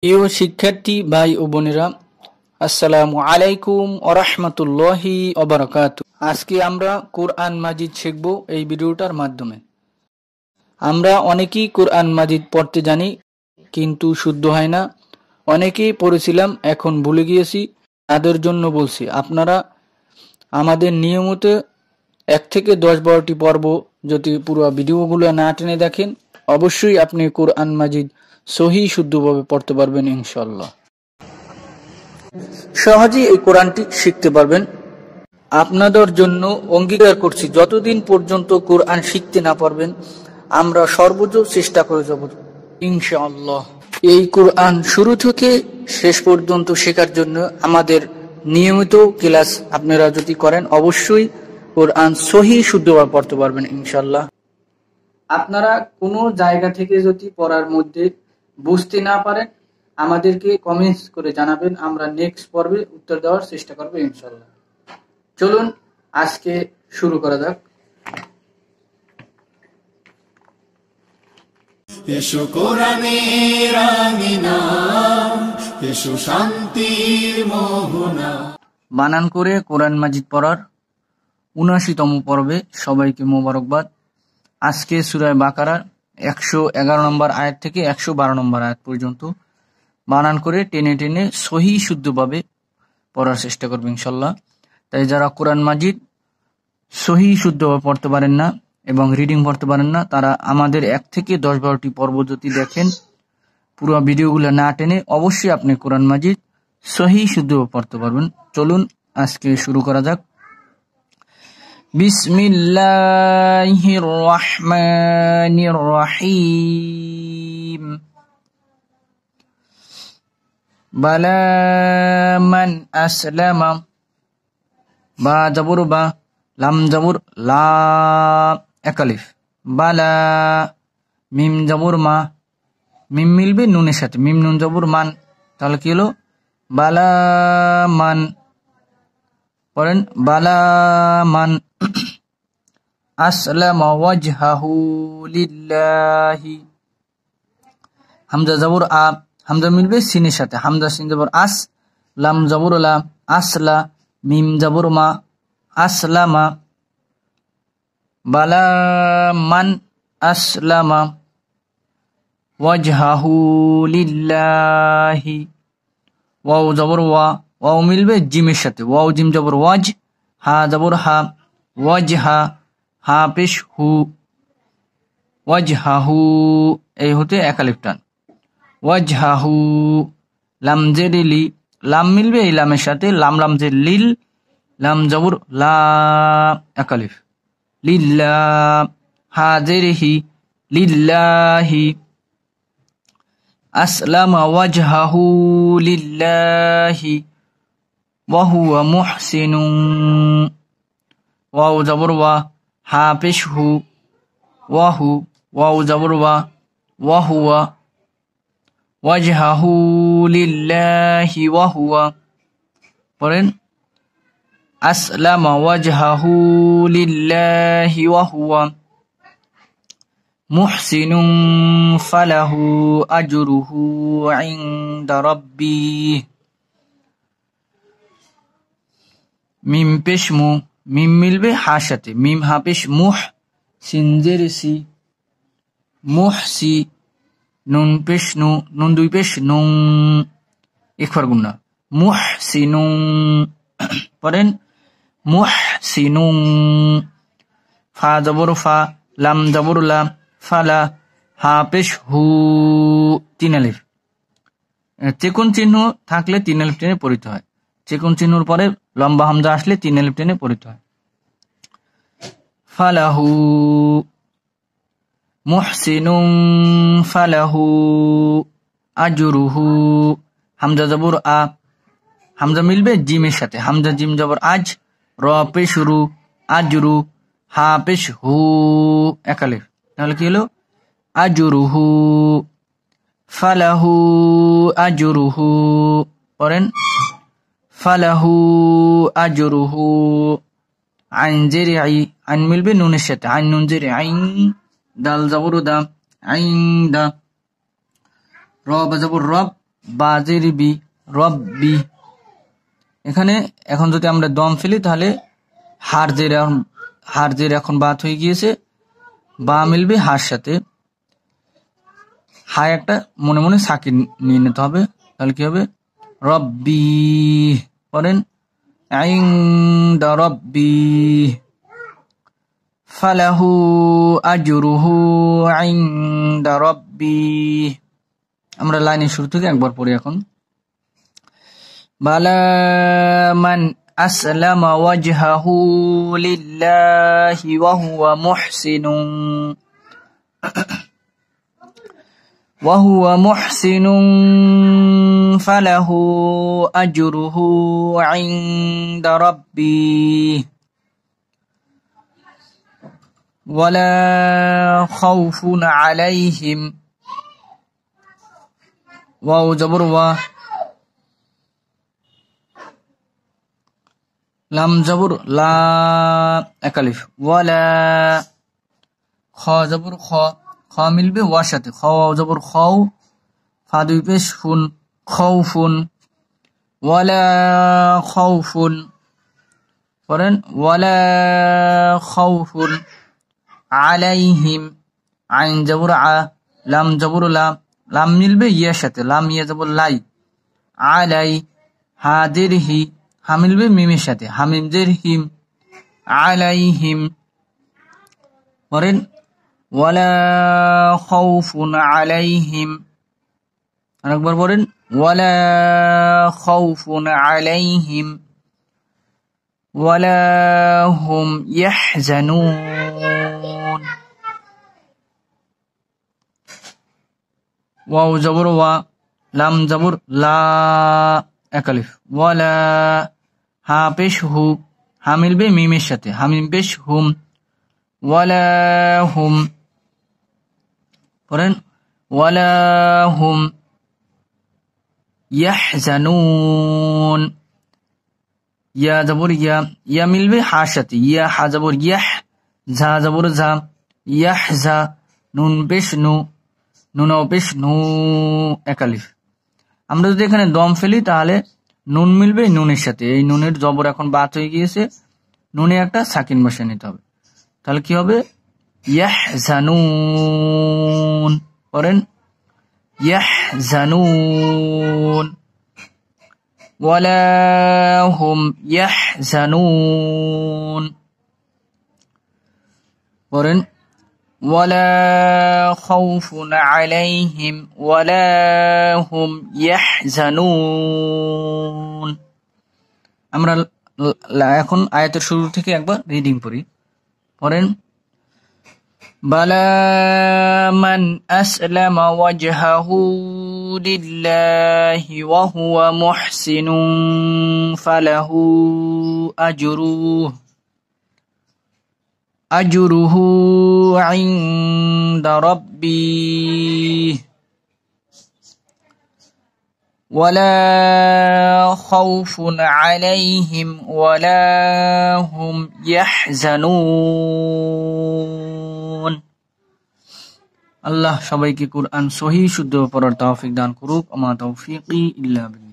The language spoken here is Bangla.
প্রিয় শিক্ষার্থী ভাই ও বোনেরা, আসসালামু আলাইকুম ওয়া রাহমাতুল্লাহি ওয়া বারাকাতুহু। আজকে আমরা কোরআন মাজিদ শিখব এই ভিডিওটার মাধ্যমে। আমরা অনেকেই কোরআন মাজিদ পড়তে জানি, কিন্তু শুদ্ধ হয় না। অনেকেই পড়েছিলাম, এখন ভুলে গিয়েছি। তাদের জন্য বলছি, আপনারা আমাদের নিয়মিত 1 থেকে 10-12টি পর্ব যদি পুরো ভিডিওগুলো না টেনে দেখেন, অবশ্যই আপনি কোরআন মাজিদ সহি শুদ্ধভাবে পড়তে পারবেন ইনশাআল্লাহ। সহজেই এই কোরআনটি শিখতে পারবেন। আপনাদের জন্য অঙ্গীকার করছি, যতদিন পর্যন্ত কোরআন শিখতে না পারবেন, আমরা সর্বোচ্চ চেষ্টা করে যাব ইনশাআল্লাহ। এই কোরআন শুরু থেকে শেষ পর্যন্ত শেখার জন্য আমাদের নিয়মিত ক্লাস আপনারা যদি করেন, অবশ্যই কোরআন সহি শুদ্ধভাবে পড়তে পারবেন ইনশাআল্লাহ। আপনারা কোনো জায়গা থেকে যদি পড়ার মধ্যে বুঝতে না পারেন, আমাদেরকে কমেন্টস করে জানাবেন, আমরা নেক্সট পর্বে উত্তর দেওয়ার চেষ্টা করবো ইনশাআল্লাহ। চলুন আজকে শুরু করা যাক। এসো কোরআনের আমিনা, এসো শান্তির মোহনা। বানান করে কোরআন মাজিদ পড়ার ৭৯তম পর্বে সবাইকে মোবারকবাদ। আজকে সূরা বাকারার ১১১ নম্বর আয়াত থেকে ১১২ নম্বর আয়াত পর্যন্ত বানান করে টেনে টেনে সহি শুদ্ধভাবে পড়ার চেষ্টা করবে ইনশাল্লাহ। তাই যারা কোরআন মাজিদ সহি শুদ্ধভাবে পড়তে পারেন না এবং রিডিং পড়তে পারেন না, তারা আমাদের 1 থেকে 10-12টি পর্ব যদি দেখেন, পুরো ভিডিওগুলো না টেনে, অবশ্যই আপনি কোরআন মাজিদ সহি শুদ্ধভাবে পড়তে পারবেন। চলুন আজকে শুরু করা যাক। বিসমিল্লাহির রহমানির রহিম। বালা মান আসলামা। বা জবর বা, লাম জবর লা, এক আলিফ। বালা। মিম জবর মা, মিম মিলবে নুনের সাথে, মিম নুন জবর মান, তাহলে কি হলো? বালা মান। পড়েন বালা মান আসলামা ওয়াজহাহু লিল্লাহি। হামজা জবর আ, হামজা মিলবে সিনের সাথে, হামজা সিন জবর আস, লাম জবর লা, আসলা, মিম জবর মা, আসলামা। বালা মান আসলামা ওয়াজহাহু লিল্লাহি। ওয়াও জবর ওয়া, ওয়াও মিলবে জিমের সাথে, ওয়াও জিম জবর ওয়াজ, হা জবর হা, ওয়াজহা, হা পেশ হু, ওয়াজহাহু, এই হতে এক আলিফ টান, ওয়াজহাহু। লাম জের লি, লাম মিলবে এই লামের সাথে, লাম লাম জের লিল, লাম জবর লা, এক আলিফ, লিল্লাহ। হা জের হি, লিল্লাহি। আসলামা ওয়াজহাহু লিল্লাহি ওয়া হুয়া মুহসিনুন। ওয়াও জবর ওয়া, হা পেশ হু, ওয়াহু, ওয়াও জবর ওয়া, ওয়া হুয়া, ওয়াজহাহু লিল্লাহি ওয়া হুয়া। পড়েন আসলামা ওয়াজহাহু লিল্লাহি ওয়া হুয়া মুহসিনুন ফালাহু আজরুহু ইনদা রাব্বিহ। মিম পেশ মু, মিম মিলবে হা সাথে, মিম হা পেশ মুহ, সিন জের সি, মুহসি। নুন পেশ নু, নুন দুই পেশ নুন, একবার গুণা, মুহসিনুন। পড়েন মুহসিনুন। ফা জবর ফা, লাম জবর লা, ফালা, হা পেশ হু, 3 আলিফ। চেকুন চিহ্ন থাকলে 3 আলিফ টেনে পড়িতে হয়, চেকুন চিহ্নর পরে লম্বা হামজা আসলে 3 আলিফ টেনে পড়িতে হয়। ফালাহু মুহসিনুন ফালাহু আজরুহু। হামজা জবর আ, হামজা মিলবে জিমের সাথে, হামজা জিম জবর আজ, র পেশ রু, আজরু, হা পেশ হু, এক আলিফ, তাহলে কি হলো? আজরুহু ফালাহু আজরুহু। পড়েন ফালাহু আজরুহু। আইন জের আই, আইন মিলবে নুনের সাথে, আইন নুন জের আইন, দাল জবর দা, আইন দা, র বা জবর রব, বাজের বি রব্বি। এখানে এখন যদি আমরা দম ফেলি তাহলে হারজের এখন বাত হয়ে গিয়েছে, বা মিলবে হার সাথে। হায় একটা মনে মনে সাকিন নিয়ে নিতে হবে, তাহলে কি হবে রব্বি। পড়েন ইনদা রব্বি ফালাহু আজরুহু ইনদা রব্বি। আমরা লাইনের শুরু থেকে একবার পড়ি এখন। বালা মান আসলামা ওয়াজহাহু লিল্লাহি ওয়া হুয়া মুহসিনুন ফালাহু আজরুহু ইনদা রাব্বিহি ওয়ালা খাউফুন আলাইহিম। ওয়াও জবর ওয়া, লাম জবর লা, একালিফ ওয়ালা। খ জবর খ, খ মিলবে ওয়ার সাথে, খ জবর খাও, ফা দুই পেশ ফুন, খাউফুন ওয়ালা খাউফুন। পড়েন ওয়ালা খাউফুন আলাইহিম। আইন জবর আ, লাম জবর লা, লাম মিলবে ইয়ার সাথে, লাম ইয়া জবর লাই। আলাই হাদের হি, হা মিলবে মিমের সাথে, হামিমদের হিম। আলাইহিম। পড়েন ওয়ালা খাউফুন আলাইহিম। আরেকবার পড়েন ওয়ালা খাউফুন আলাইহিম ওয়ালা হুম ইয়াহজানুন। ওয়াও জবর ওয়া, লাম জবর লা, একালিফ ওয়ালা। হা পেশ হু, হা মিলবে মিমের সাথে, হামিম পেশ হুম। ওয়ালা হুম। পড়েন ওয়ালা হুম ইয়াহজানুন। ইয়া জবর ইয়া, ইয়া মিলবে হার সাথে, ইয়া হা জবর ইয়াহ, ঝা জবর ঝা, ইয়াহজা। নুন পেশ নু, নুন পেশ নু, একালিফ। আমরা যদি এখানে দম ফেলি তাহলে নুন মিলবে নুনের সাথে, এই নুনের জবর এখন বাত হয়ে গিয়েছে, নুনে একটা সাকিন বসে নিতে হবে, তাহলে কি হবে ইয়াহজানুন। পড়েন ইয়াহজানুন ওয়ালা হুম ইয়াহজানুন। পড়েন ওয়ালা খাউফুন আলাইহিম ওয়ালা হুম ইয়াহজানুন। আমরা এখন আয়াতের শুরু থেকে একবার রিডিং পড়ি। পড়েন বালা মান আসলামা ওয়াজহাহু লিল্লাহি ওয়া হুয়া মুহসিনুন ফালাহু আজরুহু ইনদা রাব্বিহি ওয়ালা খাউফুন আলাইহিম ওয়ালা হুম ইয়াহজানুন। আল্লাহ সবাইকে কুরআন সহিহ শুদ্ধ পড়ার তৌফিক দান করুক। আমা তৌফিকি ইল্লা বিল্লাহ।